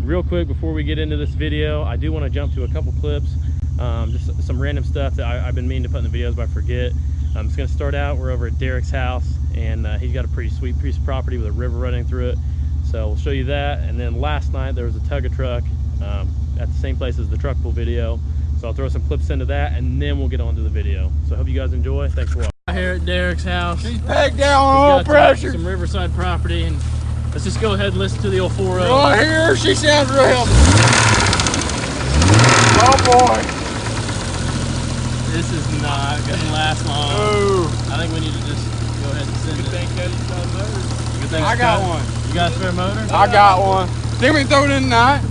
real quick before we get into this video, I do want to jump to a couple clips, just some random stuff that I've been meaning to put in the videos but I forget. I'm just going to start out. We're over at Derek's house, and he's got a pretty sweet piece of property with a river running through it, so we'll show you that. And then last night there was a tug of truck at the same place as the truck pull video, so I'll throw some clips into that and then we'll get on to the video. So I hope you guys enjoy. Thanks for watching. Here at Derek's house, he's pegged down on all pressure. Some riverside property, and let's just go ahead and listen to the old 4.0. Oh, here she sounds real healthy. Oh boy, this is not gonna last long. Ooh. I think we need to just go ahead and send it. Good thing Cody's got a motor. I got one. You got a spare motor? I got one. Think we can throw it in tonight?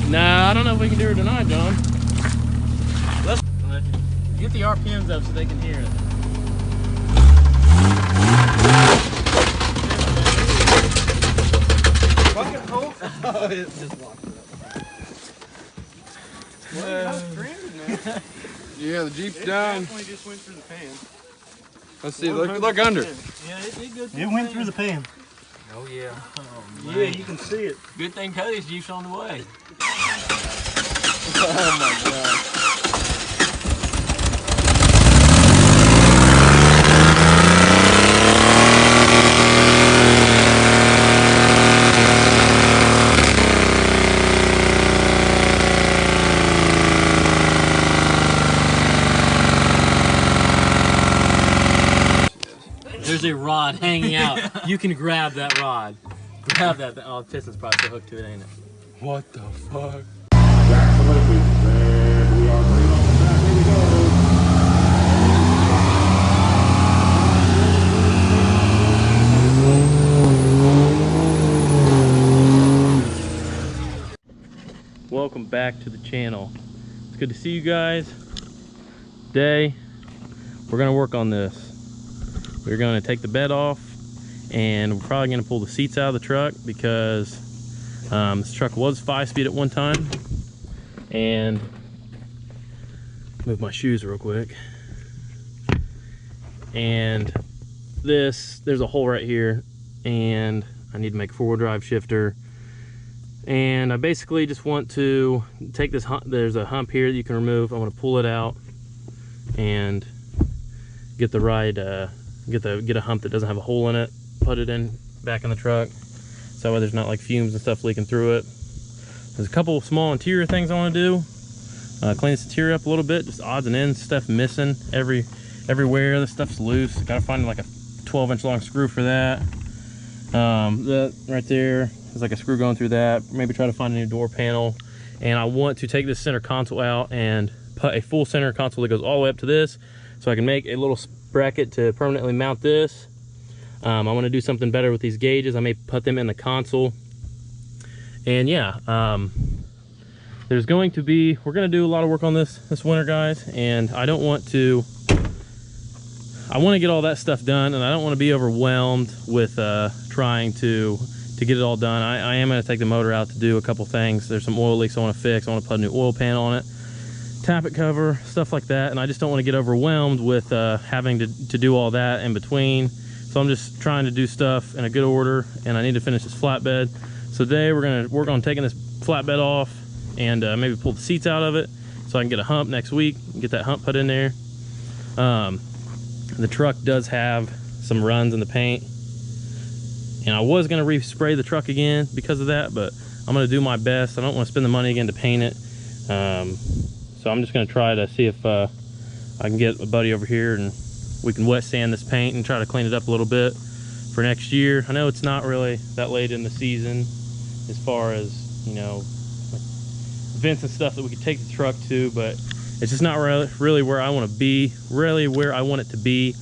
Nah, I don't know if we can do it tonight, John. Let's get the RPMs up so they can hear it. Fucking hole. Oh, it just walked it up. Well, yeah, the Jeep's done. Definitely just went through the pan. Let's see, look under. Yeah, it did go through It went through the pan. Oh yeah. Oh, yeah, you can see it. Good thing Cody's Jeep's on the way. Oh my god. There's a rod hanging out. You can grab that rod. Grab that. Oh, the piston's probably still hooked to it, ain't it? What the fuck? Welcome back to the channel. It's good to see you guys. Today, we're gonna work on this. We're gonna take the bed off, and we're probably gonna pull the seats out of the truck because this truck was 5-speed at one time. And move my shoes real quick. And there's a hole right here, and I need to make a 4-wheel drive shifter. And I basically just want to take this hump. There's a hump here that you can remove. I want to pull it out and get the right get a hump that doesn't have a hole in it, put it in back in the truck, so that way there's not like fumes and stuff leaking through it. There's a couple small interior things I want to do. Clean this interior up a little bit, just odds and ends, stuff missing everywhere. This stuff's loose. Gotta find like a 12-inch long screw for that. That right there is like a screw going through that. Maybe try to find a new door panel. And I want to take this center console out and put a full center console that goes all the way up to this, so I can make a little bracket to permanently mount this. I want to do something better with these gauges. I may put them in the console. And yeah, there's going to be, we're going to do a lot of work on this winter, guys, and I want to get all that stuff done, and I don't want to be overwhelmed with trying to get it all done. I am going to take the motor out to do a couple things. There's some oil leaks I want to fix. I want to put a new oil pan on it, tappet cover, stuff like that, and I just don't want to get overwhelmed with having to do all that in between. So I'm just trying to do stuff in a good order, and I need to finish this flatbed. So today we're going to work on taking this flatbed off and maybe pull the seats out of it so I can get a hump next week and get that hump put in there. The truck does have some runs in the paint, and I was going to respray the truck again because of that, but I'm going to do my best. I don't want to spend the money again to paint it. So I'm just going to try to see if I can get a buddy over here and we can wet sand this paint and try to clean it up a little bit for next year. I know it's not really that late in the season as far as, you know, like vents and stuff that we could take the truck to, but it's just not really where I want to be, really where I want it to be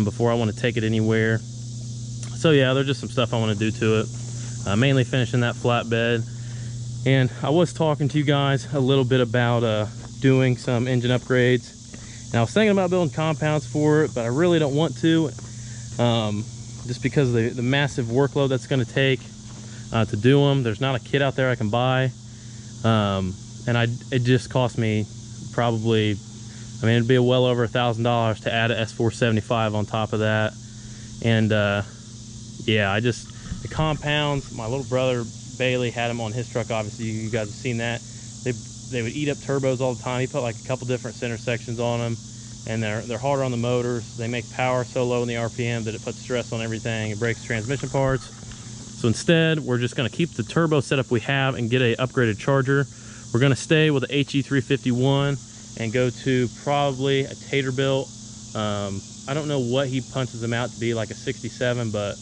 before I want to take it anywhere. So yeah, there's just some stuff I want to do to it, mainly finishing that flatbed. And I was talking to you guys a little bit about doing some engine upgrades, and I was thinking about building compounds for it, but I really don't want to, just because of the massive workload that's going to take to do them. There's not a kit out there I can buy, and it just cost me probably, I mean, it'd be well over $1,000 to add a S475 on top of that. And yeah, I just The compounds, my little brother Bailey had them on his truck. Obviously you guys have seen that. They would eat up turbos all the time. He put like a couple different center sections on them, and they're harder on the motors. They make power so low in the RPM that it puts stress on everything. It breaks transmission parts. So instead, we're just gonna keep the turbo setup we have and get a upgraded charger. We're gonna stay with the HE351 and go to probably a Taterbilt. I don't know what he punches them out to be, like a 67, but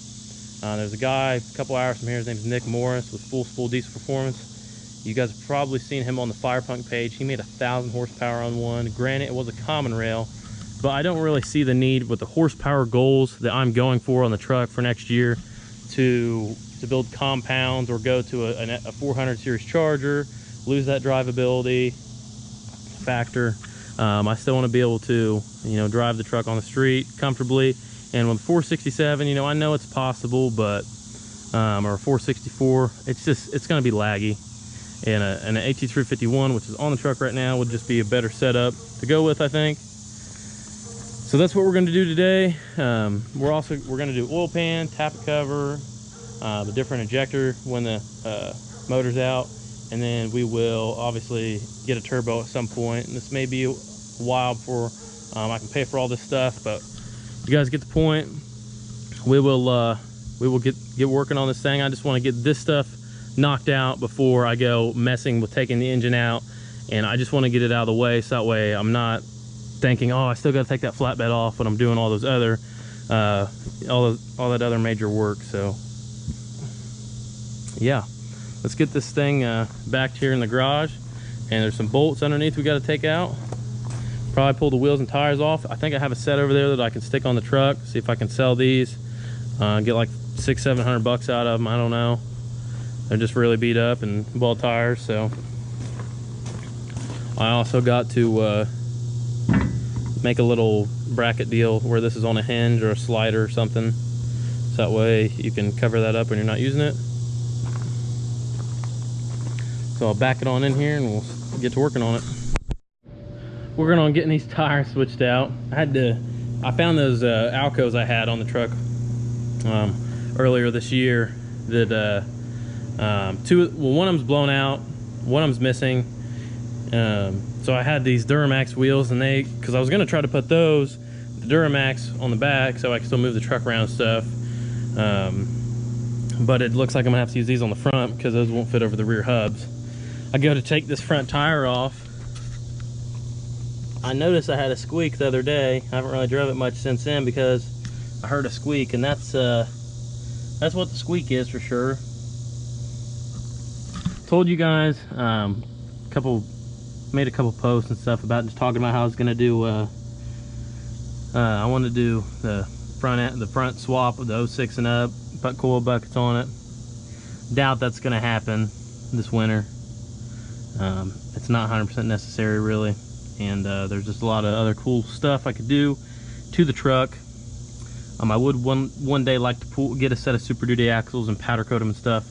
there's a guy a couple hours from here. His name is Nick Morris with Full Spool Diesel Performance. You guys have probably seen him on the Firepunk page. He made 1,000 horsepower on one. Granted, it was a common rail, but I don't really see the need with the horsepower goals that I'm going for on the truck for next year to build compounds or go to a 400 series charger, lose that drivability factor. I still want to be able to, you know, drive the truck on the street comfortably. And with 467, you know, I know it's possible, but or 464, it's going to be laggy. And an HE351, which is on the truck right now, would just be a better setup to go with, I think. So that's what we're going to do today. We're going to do oil pan, tappet cover, the different injector when the motor's out, and then we will obviously get a turbo at some point. And this may be a while before I can pay for all this stuff, but you guys get the point. We will get working on this thing. I just want to get this stuff knocked out before I go messing with taking the engine out, and I just want to get it out of the way so that way I'm not thinking, oh, I still got to take that flatbed off when I'm doing all those other all that other major work. So yeah, let's get this thing back here in the garage. And there's some bolts underneath we got to take out. Probably pull the wheels and tires off. I think I have a set over there that I can stick on the truck, see if I can sell these, get like $600-700 out of them. I don't know, they're just really beat up and ball tires. So I also got to make a little bracket deal where this is on a hinge or a slider or something, so that way you can cover that up when you're not using it. So I'll back it on in here and we'll get to working on it. Working on getting these tires switched out. I found those Alcos I had on the truck earlier this year that one of them's blown out, one of them's missing. So I had these Duramax wheels, and because I was gonna try to put the Duramax on the back so I can still move the truck around and stuff. But it looks like I'm gonna have to use these on the front because those won't fit over the rear hubs. I go to take this front tire off. I noticed I had a squeak the other day. I haven't really drove it much since then because I heard a squeak, and that's what the squeak is for sure. Told you guys made a couple posts and stuff about just talking about how I was gonna do I want to do the front swap of the 06 and up, put coil buckets on it. Doubt that's gonna happen this winter. It's not 100% necessary really, and there's just a lot of other cool stuff I could do to the truck. I would one day like to get a set of Super Duty axles and powder coat them and stuff,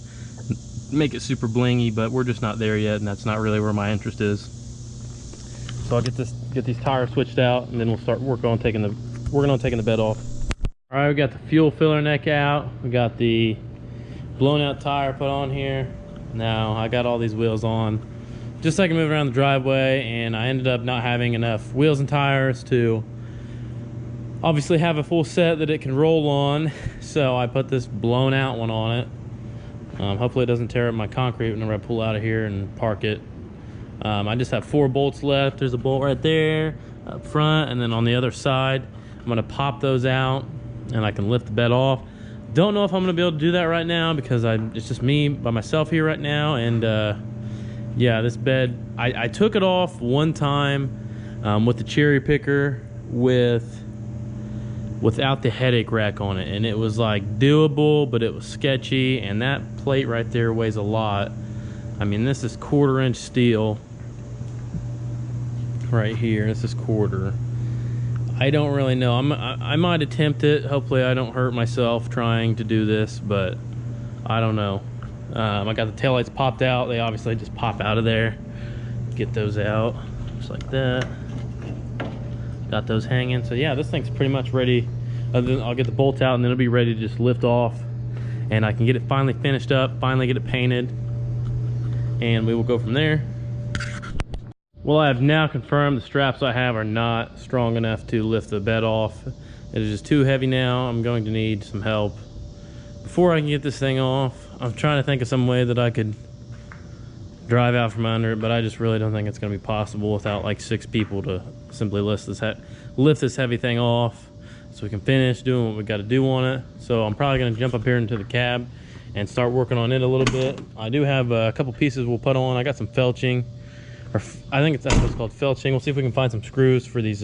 make it super blingy, but we're just not there yet, and that's not really where my interest is. So I'll get these tires switched out, and then we'll start working on taking the bed off. All right, we got the fuel filler neck out. We got the blown out tire put on here. Now I got all these wheels on just so I can move around the driveway, and I ended up not having enough wheels and tires to obviously have a full set that it can roll on. So I put this blown out one on it. Hopefully it doesn't tear up my concrete whenever I pull out of here and park it. I just have 4 bolts left. There's a bolt right there up front, and then on the other side I'm going to pop those out and I can lift the bed off. Don't know if I'm going to be able to do that right now because it's just me by myself here right now. And yeah, this bed, I took it off one time with the cherry picker without the headache rack on it, and it was like doable, but it was sketchy. And that plate right there weighs a lot. I mean, this is 1/4 inch steel right here. This is 1/4. I don't really know. I might attempt it. Hopefully I don't hurt myself trying to do this, but I don't know. I got the taillights popped out. They obviously just pop out of there. Get those out just like that. Got those hanging. So yeah, this thing's pretty much ready. Other than I'll get the bolts out, and then it'll be ready to just lift off and I can get it finally finished up, finally get it painted, and we will go from there. Well, I have now confirmed the straps I have are not strong enough to lift the bed off. It is just too heavy now. I'm going to need some help. Before I can get this thing off, I'm trying to think of some way that I could drive out from under it, but I just really don't think it's going to be possible without like 6 people to simply lift this heavy thing off so we can finish doing what we got to do on it. So I'm probably going to jump up here into the cab and start working on it a little bit. I do have a couple pieces we'll put on. I got some felching, or I think that's what it's called, felching. We'll see if we can find some screws for these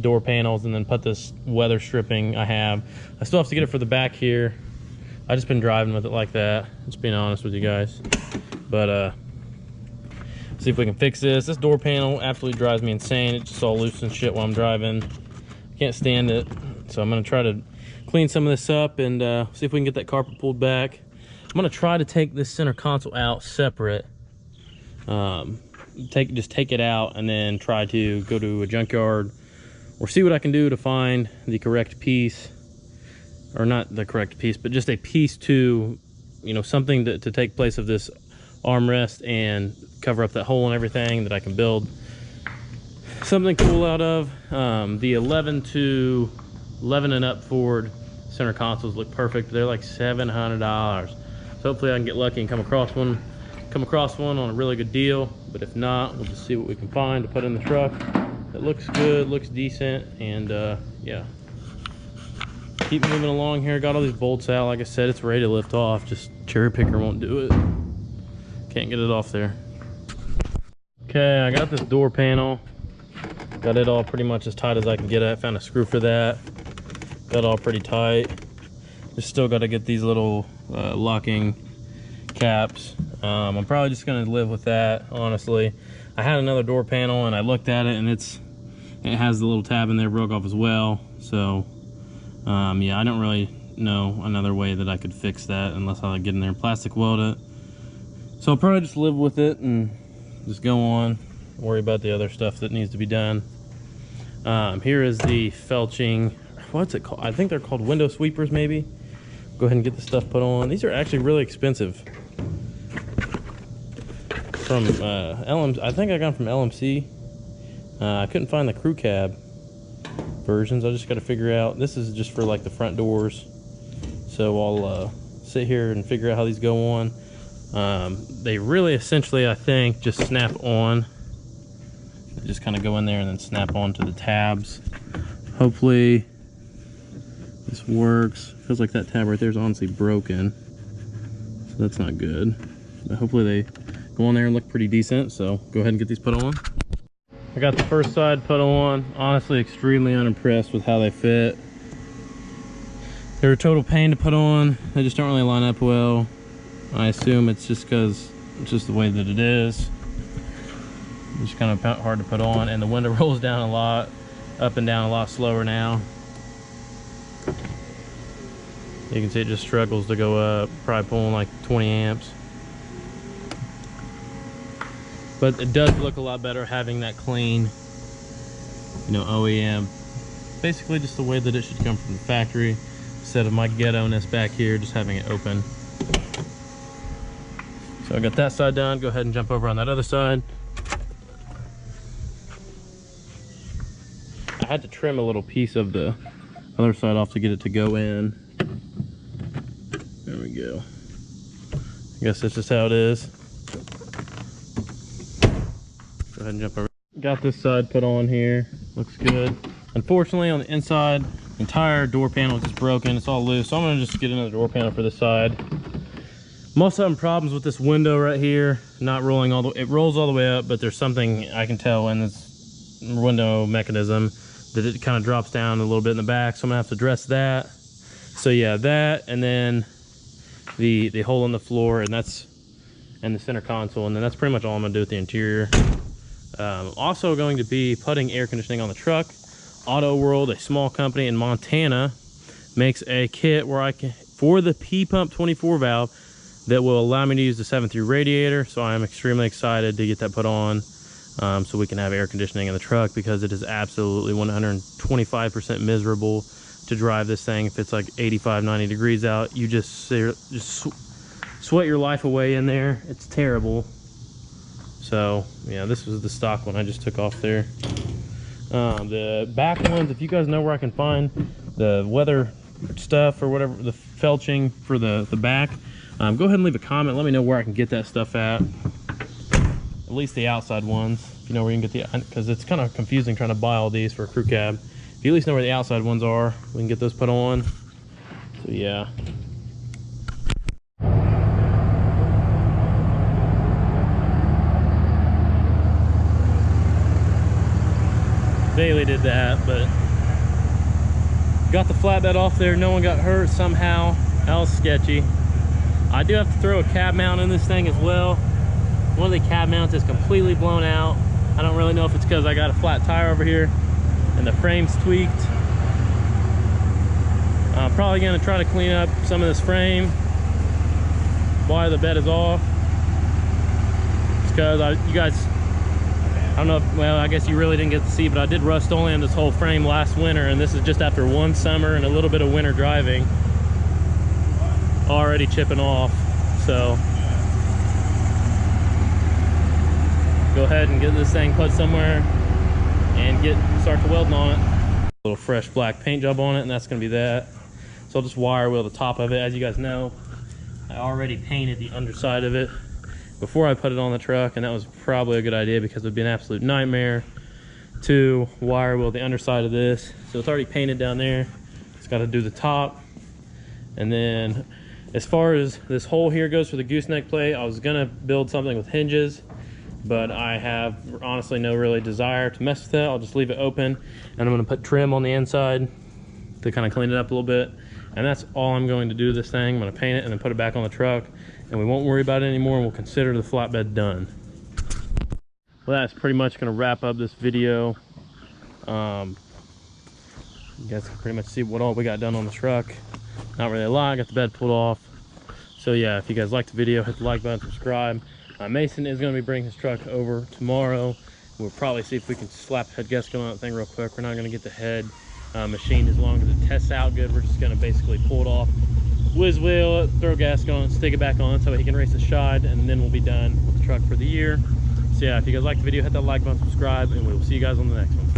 door panels, and then put this weather stripping I have. I still have to get it for the back here. I just been driving with it like that, just being honest with you guys. But see if we can fix this. This door panel absolutely drives me insane. It's just all loose and shit while I'm driving. I can't stand it. So I'm gonna try to clean some of this up and see if we can get that carpet pulled back. I'm gonna try to take this center console out separate. Just take it out and then try to go to a junkyard or see what I can do to find the correct piece. Or not the correct piece, but just a piece to, you know, something to take place of this armrest and cover up that hole and everything, that I can build something cool out of. The 11 and up Ford center consoles look perfect. They're like $700. So hopefully I can get lucky and come across one on a really good deal. But if not, we'll just see what we can find to put in the truck. It looks good, looks decent, and yeah. Keep moving along here. Got all these bolts out. Like I said, it's ready to lift off. Just cherry picker won't do it. Can't get it off there. Okay, I got this door panel. Got it all pretty much as tight as I can get it. I found a screw for that. Got it all pretty tight. Just still got to get these little locking caps. I'm probably just going to live with that, honestly. I had another door panel and I looked at it, and it has the little tab in there broke off as well. So yeah, I don't really know another way that I could fix that unless I get in there and plastic weld it. So I'll probably just live with it and just go on, worry about the other stuff that needs to be done. Here is the felching. What's it called? I think they're called window sweepers, maybe. Go ahead and get the stuff put on. These are actually really expensive. From I think I got them from LMC. I couldn't find the crew cab versions. I just got to figure out. This is just for like the front doors. So I'll sit here and figure out how these go on. They really essentially, I think, just snap on. They just kind of go in there and then snap onto the tabs. Hopefully this works. Feels like that tab right there is honestly broken, so that's not good. But hopefully they go on there and look pretty decent. So go ahead and get these put on. I got the first side put on. Honestly, extremely unimpressed with how they fit. They're a total pain to put on. They just don't really line up well. I assume it's just because it's just the way that it is. It's kind of hard to put on, and the window rolls down a lot, up and down a lot slower now. You can see it just struggles to go up, probably pulling like 20 amps. But it does look a lot better having that clean, you know, OEM. Basically just the way that it should come from the factory, instead of my ghetto-ness back here, just having it open. So I got that side done. Go ahead and jump over on that other side. I had to trim a little piece of the other side off to get it to go in. There we go. I guess that's just how it is. Go ahead and jump over. Got this side put on here. Looks good. Unfortunately, on the inside, the entire door panel is just broken. It's all loose. So I'm gonna just get another door panel for this side. I'm also having problems with this window right here, not rolling all the way. It rolls all the way up, but there's something I can tell in this window mechanism that it kind of drops down a little bit in the back. So I'm gonna have to address that. So yeah, that, and then the hole in the floor, and the center console, and then that's pretty much all I'm gonna do with the interior. Also going to be putting air conditioning on the truck. Auto World, a small company in Montana, makes a kit where I can, for the P-Pump 24 valve, that will allow me to use the 7.3 radiator. So I'm extremely excited to get that put on, so we can have air conditioning in the truck, because it is absolutely 125% miserable to drive this thing. If it's like 85, 90 degrees out, you just sweat your life away in there. It's terrible. So yeah, this was the stock one I just took off there. The back ones, if you guys know where I can find the weather stuff or whatever, the felching for the back, go ahead and leave a comment. Let me know where I can get that stuff at least the outside ones, if you know where you can get the, because it's kind of confusing trying to buy all these for a crew cab. If you at least know where the outside ones are, we can get those put on. So yeah. Bailey did that, but got the flatbed off there. No one got hurt somehow. That was sketchy. I do have to throw a cab mount in this thing as well. One of the cab mounts is completely blown out. I don't really know if it's because I got a flat tire over here and the frame's tweaked. I'm probably gonna try to clean up some of this frame while the bed is off. It's because you guys, I don't know if, well, I guess you really didn't get to see, but I did rust only on this whole frame last winter, and this is just after one summer and a little bit of winter driving. Already chipping off, so go ahead and get this thing put somewhere and start to welding on it. A little fresh black paint job on it, and that's gonna be that. So I'll just wire wheel the top of it. As you guys know, I already painted the underside of it before I put it on the truck, and that was probably a good idea because it would be an absolute nightmare to wire wheel the underside of this. So it's already painted down there. It's got to do the top. And then as far as this hole here goes for the gooseneck plate, I was gonna build something with hinges, but I have honestly no really desire to mess with that. I'll just leave it open, and I'm gonna put trim on the inside to kind of clean it up a little bit. And that's all I'm going to do to this thing. I'm gonna paint it and then put it back on the truck, and we won't worry about it anymore, and we'll consider the flatbed done. Well, that's pretty much gonna wrap up this video. You guys can pretty much see what all we got done on the truck. Not really a lot. I got the bed pulled off. So yeah, if you guys liked the video, hit the like button, subscribe. Mason is going to be bringing his truck over tomorrow. We'll probably see if we can slap a head gasket on that thing real quick. We're not going to get the head machined as long as it tests out good. We're just going to basically pull it off, whiz wheel it, throw gasket on it, stick it back on so he can race the shod, and then we'll be done with the truck for the year. So yeah, if you guys liked the video, hit that like button, subscribe, and we will see you guys on the next one.